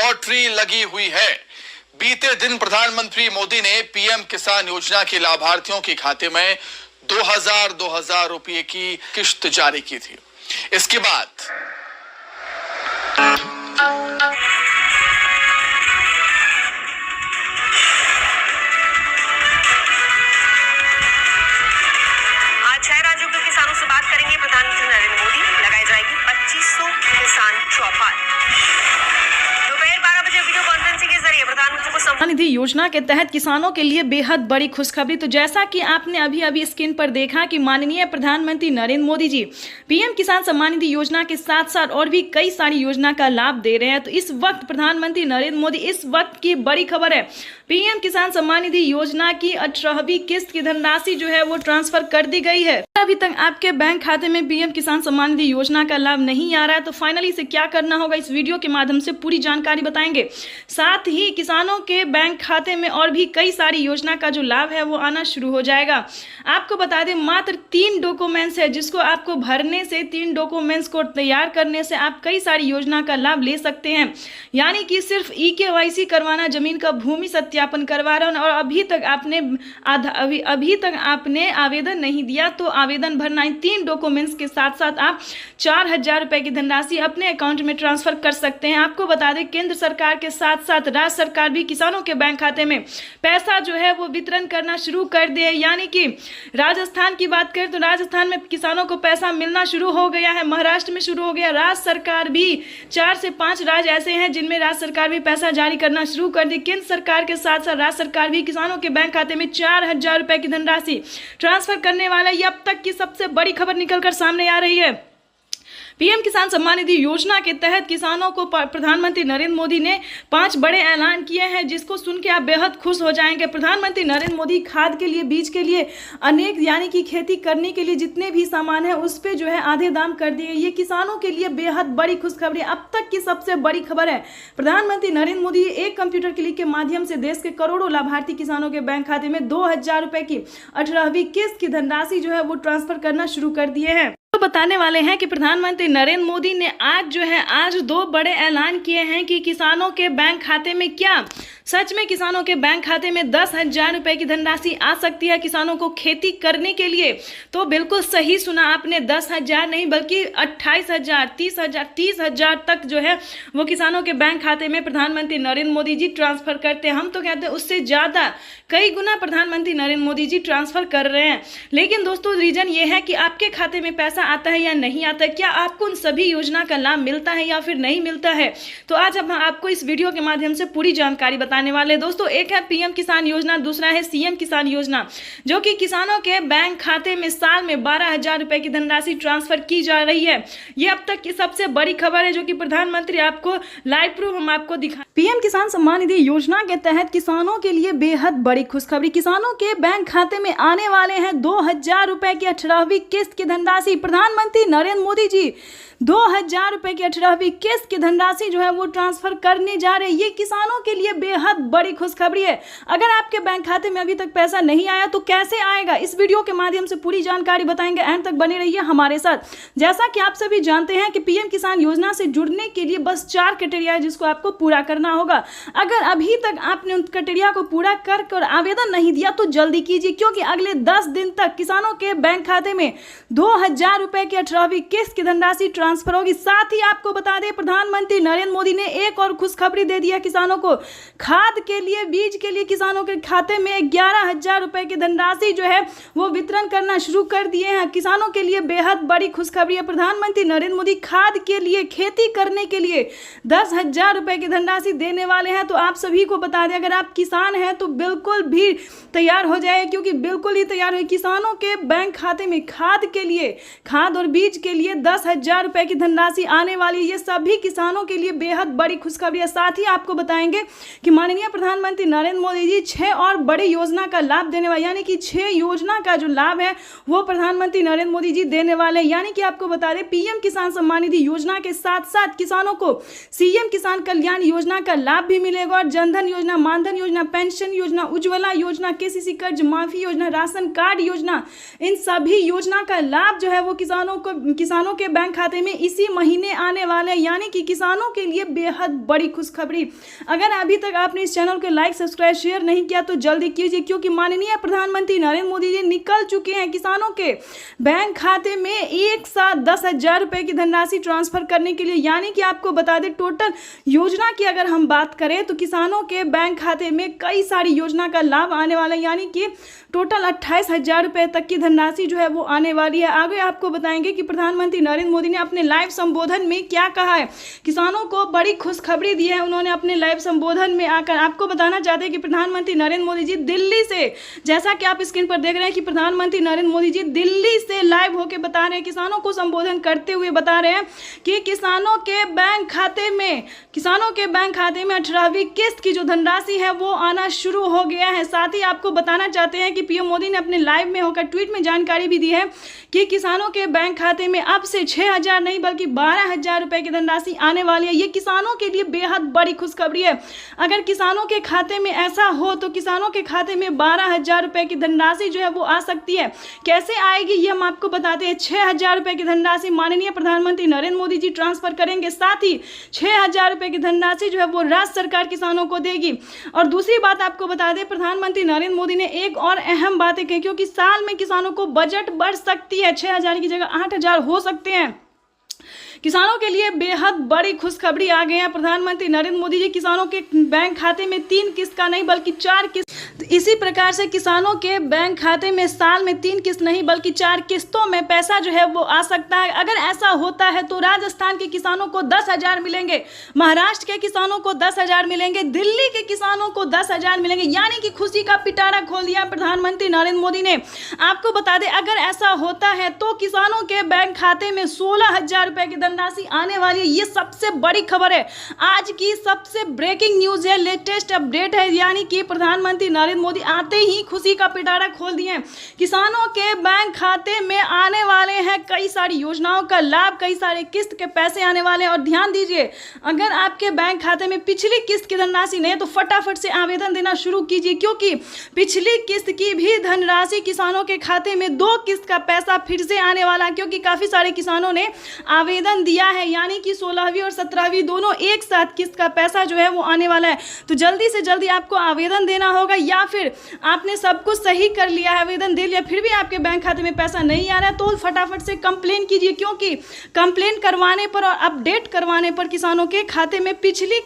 Lottery लगी हुई है। बीते दिन प्रधानमंत्री मोदी ने पीएम किसान योजना के लाभार्थियों के खाते में 2000 रुपए की किश्त जारी की थी। इसके बाद आज 6 राज्यों के किसानों से बात करेंगे प्रधानमंत्री नरेंद्र मोदी। लगाई जाएगी 2500 किसान चौपाल। दोपहर 12 बजे वीडियो कॉन्फ्रेंसिंग के जरिए प्रधानमंत्री को किसान निधि योजना के तहत किसानों के लिए बेहद बड़ी खुशखबरी। तो जैसा कि आपने अभी स्क्रीन पर देखा कि माननीय प्रधानमंत्री नरेंद्र मोदी जी पीएम किसान सम्मान निधि योजना के साथ साथ और भी कई सारी योजना का लाभ दे रहे हैं। तो इस वक्त प्रधानमंत्री नरेंद्र मोदी इस वक्त की बड़ी खबर है, पीएम किसान सम्मान निधि योजना की 18वीं किस्त की धनराशि जो है वो ट्रांसफर कर दी गई है। अभी तक आपके बैंक खाते में पीएम किसान सम्मान निधि योजना का लाभ नहीं आ रहा है, तो फाइनली इसे क्या करना होगा इस वीडियो के माध्यम से पूरी जानकारी बताएंगे। साथ ही किसानों के बैंक खाते में और भी कई सारी योजना का जो लाभ है वो आना शुरू हो जाएगा। आपको बता दें मात्र 3 डॉक्यूमेंट्स है जिसको आपको भरने से, 3 डॉक्यूमेंट्स को तैयार करने से आप कई सारी योजना का लाभ ले सकते हैं। यानी कि सिर्फ EKYC करवाना, जमीन का भूमि सत्यापन करवाना और अभी तक आपने आवेदन नहीं दिया तो आवेदन भरना, इन 3 डॉक्यूमेंट्स के साथ साथ आप 4000 रुपए की धनराशि अपने अकाउंट में ट्रांसफर कर सकते हैं। आपको बता दें केंद्र सरकार के साथ साथ राज्य सरकार भी किसानों के बैंक खाते में पैसा जो है वो वितरण करना शुरू कर दिए। यानी कि राजस्थान की बात करें तो राजस्थान में किसानों को पैसा मिलना शुरू हो गया है, महाराष्ट्र में शुरू हो गया, राज्य सरकार भी 4 से 5 राज्य ऐसे हैं जिनमें राज्य सरकार भी पैसा जारी करना शुरू कर दी। केंद्र सरकार के साथ साथ राज्य सरकार भी किसानों के बैंक खाते में 4000 रुपए की धनराशि ट्रांसफर करने वाला है। ये अब तक की सबसे बड़ी खबर निकलकर सामने आ रही है। पीएम किसान सम्मान निधि योजना के तहत किसानों को प्रधानमंत्री नरेंद्र मोदी ने 5 बड़े ऐलान किए हैं जिसको सुन के आप बेहद खुश हो जाएंगे। प्रधानमंत्री नरेंद्र मोदी खाद के लिए, बीज के लिए, अनेक यानी कि खेती करने के लिए जितने भी सामान है उस पे जो है आधे दाम कर दिए। ये किसानों के लिए बेहद बड़ी खुशखबरी, अब तक की सबसे बड़ी खबर है। प्रधानमंत्री नरेंद्र मोदी एक कंप्यूटर क्लिक के माध्यम से देश के करोड़ों लाभार्थी किसानों के बैंक खाते में 2000 रुपए की 18वीं किस्त की धनराशि जो है वो ट्रांसफर करना शुरू कर दिए हैं। तो बताने वाले हैं कि प्रधानमंत्री नरेंद्र मोदी ने आज 2 बड़े ऐलान किए हैं कि किसानों के बैंक खाते में क्या सच में किसानों के बैंक खाते में 10,000 रुपए की धनराशि आ सकती है किसानों को खेती करने के लिए। तो बिल्कुल सही सुना आपने, 10,000 नहीं बल्कि 28,000, 30,000 तक जो है वो किसानों के बैंक खाते में प्रधानमंत्री नरेंद्र मोदी जी ट्रांसफर करते हैं। हम तो कहते हैं उससे ज़्यादा, कई गुना प्रधानमंत्री नरेंद्र मोदी जी ट्रांसफर कर रहे हैं। लेकिन दोस्तों रीजन ये है कि आपके खाते में पैसा आता है या नहीं आता है, क्या आपको उन सभी योजना का लाभ मिलता है या फिर नहीं मिलता है। तो आज हम आपको इस वीडियो के माध्यम से पूरी जानकारी बताने वाले हैं। दोस्तों एक है पीएम किसान योजना, दूसरा है सीएम किसान योजना, जो कि किसानों के बैंक खाते में साल में 12,000 रुपए की धनराशि ट्रांसफर की जा रही है। ये अब तक की सबसे बड़ी खबर है जो कि प्रधानमंत्री आपको लाइव प्रूफ हम आपको दिखा। पीएम किसान सम्मान निधि योजना के तहत किसानों के लिए बेहद बड़ी खुशखबरी, किसानों के बैंक खाते में आने वाले हैं 2000 रुपए की 18वीं किस्त की धनराशि। प्रधानमंत्री नरेंद्र मोदी जी 2000 रुपए की 18वीं किस्त की धनराशि जो है वो ट्रांसफर करने जा रहे हैं। ये किसानों के लिए बेहद बड़ी खुशखबरी है। अगर आपके बैंक खाते में अभी तक पैसा नहीं आया तो कैसे आएगा, इस वीडियो के माध्यम से पूरी जानकारी बताएंगे। एंड तक बने रहिए हमारे साथ। जैसा कि आप सभी जानते हैं कि पीएम किसान योजना से जुड़ने के लिए बस 4 क्राइटेरिया है जिसको आपको पूरा करना होगा। अगर अभी तक आपने उन क्राइटेरिया को पूरा कर आवेदन नहीं दिया तो जल्दी कीजिए, क्योंकि अगले 10 दिन तक किसानों के बैंक खाते में 2000 रुपए की 18वीं किस्त की धनराशि ट्रांसफर होगी। साथ ही आपको बता दें प्रधानमंत्री नरेंद्र मोदी ने एक और खुशखबरी दे दिया किसानों को। खाद के लिए, बीज के लिए किसानों के खाते में 11,000 रुपए की धनराशि जो है वो वितरण करना शुरू कर दिए हैं। किसानों के लिए बेहद बड़ी खुशखबरी है। प्रधानमंत्री नरेंद्र मोदी खाद के लिए, खेती करने के लिए 10,000 रुपए की धनराशि देने वाले हैं। तो आप सभी को बता दें अगर आप किसान हैं तो बिल्कुल भी तैयार हो जाए, क्योंकि बिल्कुल ही तैयार है। किसानों के बैंक खाते में खाद के लिए, खाद और बीज के लिए 10,000 रुपए की धनराशि आने वाली। ये सभी किसानों के लिए बेहद बड़ी खुशखबरी है। साथ ही आपको बताएंगे कि माननीय प्रधानमंत्री नरेंद्र मोदी जी 6 और बड़ी योजना का लाभ देने वाले, यानी कि 6 योजना का जो लाभ है वो प्रधानमंत्री नरेंद्र मोदी जी देने वाले। यानी कि आपको बता दें पीएम किसान सम्मान निधि योजना के साथ साथ किसानों को सीएम किसान कल्याण योजना का लाभ भी मिलेगा और जनधन योजना, मानधन योजना, पेंशन योजना, उज्ज्वला योजना, केसीसी कर्ज माफी योजना, राशन कार्ड योजना, इन सभी योजना का लाभ जो है वो किसानों के बैंक खाते में इसी महीने आने वाले हैं, यानी कि किसानों के लिए बेहद बड़ी खुशखबरी। अगर अभी तक आपने इस चैनल को लाइक, सब्सक्राइब, शेयर नहीं किया तो जल्दी कीजिए, क्योंकि माननीय प्रधानमंत्री नरेंद्र मोदी जी निकल चुके हैं किसानों के बैंक खाते में एक साथ 10,000 रुपए की धनराशि ट्रांसफर करने के लिए। यानी कि आपको बता दें, टोटल योजना की अगर हम बात करें तो किसानों के बैंक खाते में कई सारी योजना का लाभ आने वाला है, यानी कि टोटल 28,000 रुपए तक की धनराशि जो है वो आने वाली है। आगे आपको बताएंगे कि प्रधानमंत्री नरेंद्र मोदी ने अपने लाइव संबोधन में क्या कहा है, किसानों को बड़ी खुशखबरी दी है उन्होंने अपने लाइव संबोधन में आकर। आपको बताना चाहते हैं कि प्रधानमंत्री नरेंद्र मोदी जी दिल्ली से, जैसा कि आप स्क्रीन पर देख रहे हैं कि प्रधानमंत्री नरेंद्र मोदी जी दिल्ली से लाइव होकर बता रहे हैं, किसानों को संबोधन करते हुए बता रहे हैं कि किसानों के बैंक खाते में 18वीं किस्त की जो धनराशि है वो आना शुरू हो गया है। साथ ही आपको बताना चाहते हैं कि पीएम मोदी ने अपने लाइव में होकर ट्वीट में जानकारी भी दी है कि किसानों के बैंक खाते में अब से 6,000 नहीं बल्कि 12,000 रुपए की धनराशि आने वाली है। ये किसानों के लिए बेहद बड़ी खुशखबरी है। अगर किसानों के खाते में ऐसा हो तो किसानों के खाते में 12,000 रुपए की धनराशि जो है वो आ सकती है। कैसे आएगी ये हम आपको बताते हैं। 6,000 रुपए की धनराशि माननीय प्रधानमंत्री नरेंद्र मोदी जी ट्रांसफर करेंगे, साथ ही 6,000 रुपए की धनराशि जो है वो राज्य सरकार किसानों को देगी। और दूसरी बात आपको बता दें, प्रधानमंत्री नरेंद्र मोदी ने एक और अहम बातें कही, क्योंकि साल में किसानों को बजट बढ़ सकती है, 6,000 की जगह 8,000 हो सकते हैं। किसानों के लिए बेहद बड़ी खुशखबरी आ गई है। प्रधानमंत्री नरेंद्र मोदी जी किसानों के बैंक खाते में 3 किस्त का नहीं बल्कि 4 किस्त, इसी प्रकार से किसानों के बैंक खाते में साल में 3 किस्त नहीं बल्कि 4 किस्तों में पैसा जो है वो आ सकता है। अगर ऐसा होता है तो राजस्थान के किसानों को 10,000 मिलेंगे, महाराष्ट्र के किसानों को 10,000 मिलेंगे, दिल्ली के किसानों को 10,000 मिलेंगे, यानी कि खुशी का पिटारा खोल दिया प्रधानमंत्री नरेंद्र मोदी ने। आपको बता दें, अगर ऐसा होता है तो किसानों के बैंक खाते में 16,000 रुपए की धनराशि आने वाली है। ये सबसे बड़ी खबर है, आज की सबसे ब्रेकिंग न्यूज है, लेटेस्ट अपडेट है, यानी कि प्रधानमंत्री नरेंद्र मोदी आते ही खुशी का पिटारा खोल दिए हैं। किसानों के बैंक खाते में आने वाले हैं कई सारी योजनाओं का लाभ, कई सारे किस्त के पैसे आने वाले हैं। और ध्यान दीजिए, अगर आपके बैंक खाते में पिछली किस्त की धनराशि नहीं है तो फटाफट से आवेदन देना शुरू कीजिए, क्योंकि पिछली किस्त की भी धनराशि किसानों के खाते में 2 किस्त का पैसा फिर से आने वाला है, क्योंकि काफी सारे किसानों ने आवेदन दिया है, यानी कि 16वीं और 17वीं दोनों एक साथ किस्त का पैसा जो है वो आने वाला है। तो जल्दी से जल्दी आपको आवेदन देना होगा, या फिर आपने सब कुछ सही कर लिया है, आवेदन दे लिया, फिर भी आपके बैंक खाते में पैसा नहीं आ रहा है तो फटाफट से कंप्लेन कीजिए, क्योंकि कंप्लेन करवाने पर और अपडेट करवाने पर किसानों के खाते में पिछली